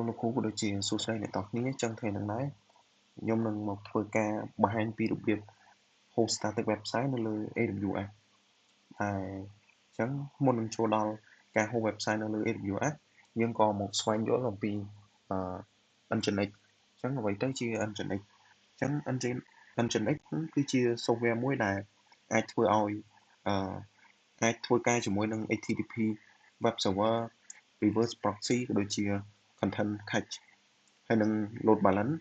លោកគ្រូក៏ដូចជាសួស្តីអ្នកទាំងអស់គ្នាចឹងថ្ងៃនេះដែរខ្ញុំនឹងមកធ្វើការបង្ហាញពីរបៀប host static website នៅលើ AWS ហើយចឹងមុននឹងចូលដល់ការ host website នៅលើ AWS យើងក៏មកស្វែងយល់អំពីNginx ចឹងអ្វីទៅជា Nginx ចឹង Nginx គឺជា software មួយដែលអាចធ្វើឲ្យអាចធ្វើការជាមួយនឹង HTTP web server reverse proxy ក៏ដូចជា content cache ហើយនឹង load balance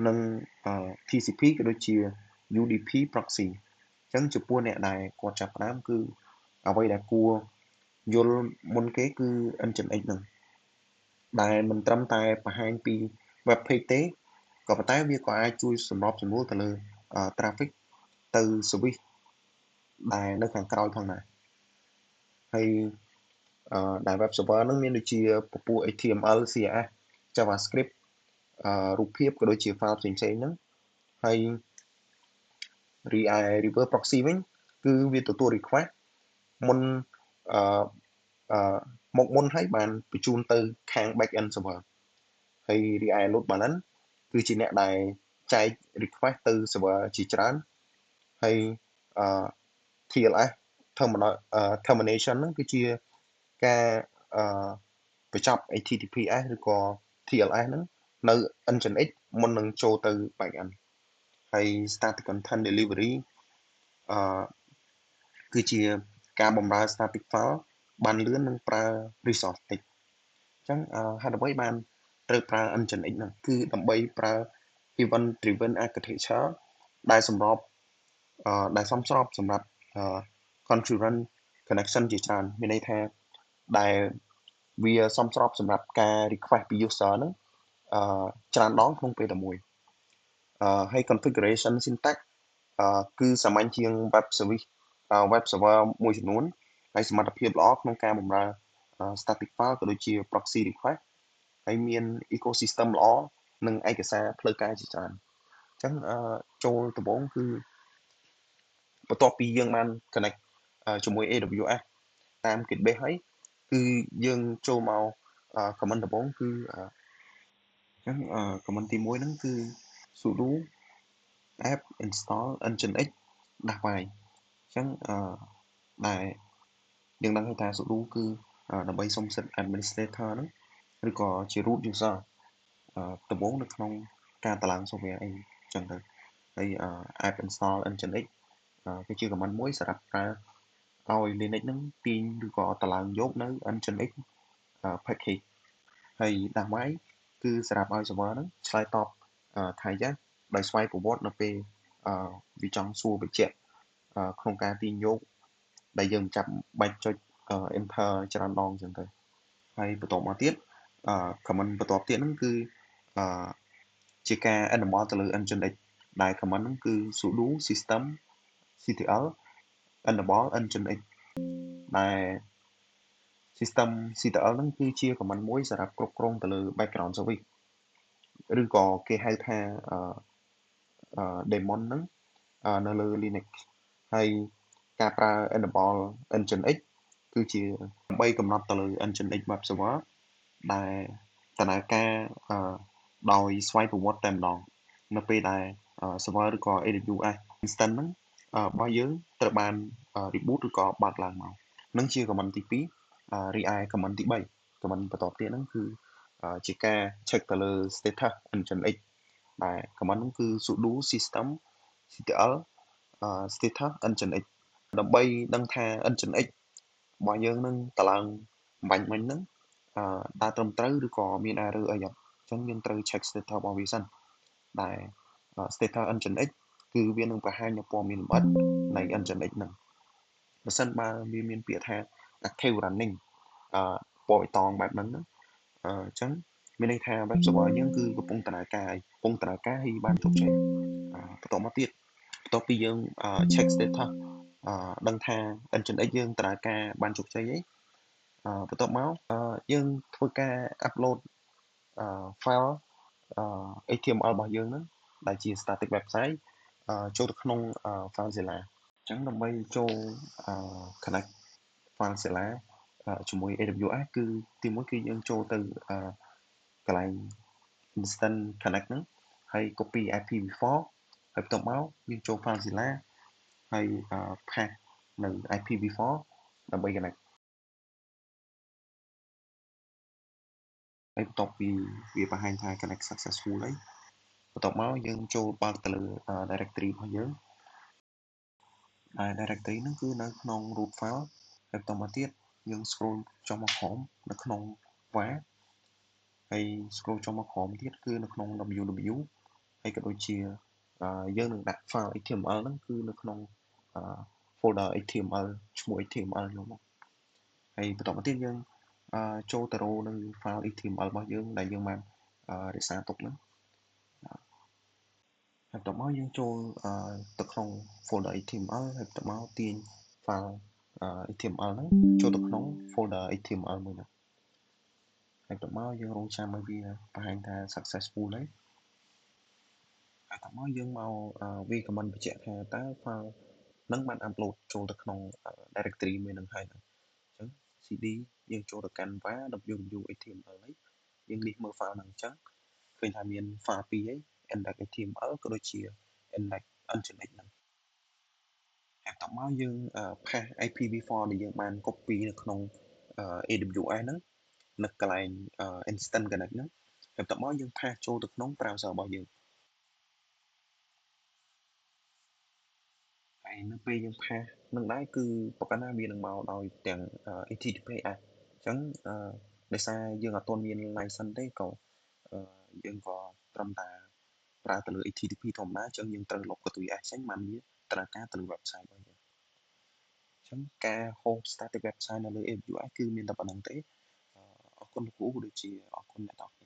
និង TCP ក៏ដូចជា UDP proxy អញ្ចឹងចំពោះអ្នកដែលគាត់ចាប់ផ្ដើមគឺអ្វីដែលគួរយល់មុនគេគឺ Nginx ហ្នឹងដែលមិនត្រឹមតែបង្ហាញពី web page ទេក៏ប៉ុន្តែវាក៏អាចជួយសម្របសម្រួលទៅលើ traffic ទៅ service ដែលនៅខាងក្រោយផងដែរហើយដែល web server ហ្នឹងមានដូចជាពពួក HTML CSS JavaScript រូបភាពក៏ដូចជា file ផ្សេងៗហ្នឹងហើយreverse proxy វិញគឺវាទទួល request មុនមកមុនហើយបានបញ្ជូនទៅខាង back end server ហើយ load balance គឺជាអ្នកដែលចែក request ទៅ server ជាច្រើនហើយTLS termination ហ្នឹងគឺជាការបញ្ចប់ HTTPS ឬក៏ TLS ហ្នឹងនៅ Nginx មុននឹងចូលទៅ back end ហើយ static content delivery គឺជាការបម្រើ static file បានលឿននិងប្រើ resource តិចអញ្ចឹងហេតុអ្វីបានត្រូវប្រើ Nginx ហ្នឹងគឺដើម្បីប្រើ event driven architecture ដែលសមស្របសម្រាប់ concurrent connection ជាច្រើនមានន័យថាដែលវាសមស្របសម្រាប់ការ request ពី user ហ្នឹងច្រើនដងក្នុងពេលតែមួយហើយ configuration syntax គឺសាមញ្ញជាង web server មួយចំនួនហើយសមត្ថភាពល្អក្នុងការបម្រើ static file ក៏ដូចជា proxy request ហើយមាន ecosystem ល្អនិងឯកសារផ្លូវការជាច្រើនអញ្ចឹងចូលដំបូងគឺបន្ទាប់ពីយើងបាន connect ជាមួយ AWS តាម Gitbase ហើយគឺយើងចូលមក command ដំបូងគឺអញ្ចឹង command ទី1ហ្នឹងគឺ sudo apt install nginx -y អញ្ចឹងដែលយើងដឹងថា sudo គឺដើម្បីសុំសិទ្ធិ administrator ហ្នឹងឬក៏ជា root user ដំបូងនៅក្នុងការតឡើង software អីចឹងទៅហើយ apt install nginx គឺជា command មួយសម្រាប់ប្រើឲ្យ Linux ហ្នឹងទាញឬក៏តឡើងយកនៅ nginx package ហើយ -y គឺសម្រាប់ឲ្យ server ហ្នឹងឆ្លើយតបថា yes ដោយស្វ័យប្រវត្តិនៅពេលវាចង់សួរបញ្ជាក់ក្នុងការទាញយកដែលយើងចាប់បាច់ចុច enter ច្រើនដងចឹងទៅហើយបន្តមកទៀតcommand បន្ទាប់ទៀតហ្នឹងគឺជាការ enable ទៅលើ nginx ដែល command ហ្នឹងគឺ sudo systemctl enable nginx ដែល systemctl ហ្នឹងគឺជា command មួយសម្រាប់គ្រប់គ្រងទៅលើ background service ឬក៏គេហៅថាdaemon ហ្នឹងនៅលើ Linux ហើយការប្រើ enable nginx គឺជាដើម្បីកំណត់ទៅលើ nginx web server ដែលដំណើរការដោយស្វ័យប្រវត្តិតែម្ដងនៅពេលដែល server ឬក៏ AWS instance ហ្នឹងរបស់យើងត្រូវបាន reboot ឬក៏បើកឡើងមកនឹងជា command ទី2រីឯ command ទី3 command បន្ទាប់ទៀតហ្នឹងគឺជាការ check ទៅលើ status nginx ដែល command ហ្នឹងគឺ sudo systemctl status nginx ដើម្បីដឹងថា nginx របស់យើងនឹងតឡើងបាញ់មិញហ្នឹងដើរត្រឹមត្រូវឬក៏មាន error អីអត់អញ្ចឹងយើងត្រូវ check status របស់វាសិនដែល status nginx គឺវានឹងបង្ហាញនូវព័ត៌មានលម្អិតនៃ nginx ហ្នឹងបើសិនបើវាមានពាក្យថា active running ពណ៌បៃតងបែបហ្នឹងអញ្ចឹងមានន័យថា web server យើងគឺកំពុងដំណើរការហើយបានជោគជ័យបន្តមកទៀតបន្ទាប់ពីយើង check status ដឹងថា nginx យើងដំណើរការបានជោគជ័យហើយបន្ទាប់មកយើងធ្វើការ upload file HTML របស់យើងហ្នឹងដែលជា static website ចូលទៅក្នុង FileZilla អញ្ចឹងដើម្បីចូល connect FileZilla ជាមួយ AWS គឺទីមួយគឺយើងចូលទៅ កន្លែង instant connect ហ្នឹងហើយ copy IPv4 ហើយបន្ទាប់មកយើងចូល FileZilla ហើយpass នៅ IPv4 ដើម្បី connect ហើយបន្ទាប់ពីវាបង្ហាញថា connect successful ហើយបន្ទាប់មកយើងចូលបើកទៅលើ directory របស់យើងហើយ directory ហ្នឹងគឺនៅក្នុង root file ហើយបន្តមកទៀតយើង scroll ចុះមកក្រោមនៅក្នុង var ហើយ scroll ចុះមកក្រោមទៀតគឺនៅក្នុង www ហើយក៏ដូចជាយើងនឹងដាក់ file HTML ហ្នឹងគឺនៅក្នុង folder HTML ឈ្មោះ HTML នោះមកហើយបន្តមកទៀតយើងចូលទៅរកនៅ file HTML របស់យើងដែលយើងបានរក្សាទុកហ្នឹងហើយបន្ទាប់មកយើងចូលទៅក្នុង folder HTML ហើយបន្ទាប់មកទាញ file HTML ហ្នឹងចូលទៅក្នុង folder HTML មួយហ្នឹងហើយបន្ទាប់មកយើងរងចាំឲ្យវាបង្ហាញថា successful ហើយហើយបន្ទាប់មកយើងមកវា comment បញ្ជាក់ថាតើ file ហ្នឹងបាន upload ចូលទៅក្នុង directory មួយហ្នឹងហើយអញ្ចឹង cd យើងចូលទៅកាន់ var www html ហើយយើង list មើល file ហ្នឹងអញ្ចឹងឃើញថាមាន file ពីរហើយ index.html ក៏ដូចជា index.nginx ហ្នឹងហើយបន្ទាប់មកយើង pass IPv4 ដែលយើងបាន copy នៅក្នុង AWS ហ្នឹងនៅកន្លែង instant connect ហ្នឹងហើយបន្ទាប់មកយើង pass ចូលទៅក្នុង browser របស់យើងហើយនៅពេលយើង pass នឹងដែរគឺប្រកាសណាវានឹងមកដោយទាំង HTTPS អញ្ចឹងដោយសារយើងអត់ទាន់មាន license ទេក៏យើងក៏ត្រឹមតែប្រើទៅលើ HTTP ធម្មតាអញ្ចឹងយើងត្រូវលុបកន្ទុយ S ចេញបានវាត្រូវការទៅលើ website របស់យើងអញ្ចឹងការ host static website នៅលើ AWS គឺមានតែប៉ុណ្្នឹងទេអរគុណលោកគ្រូដូចជាអរគុណអ្នកត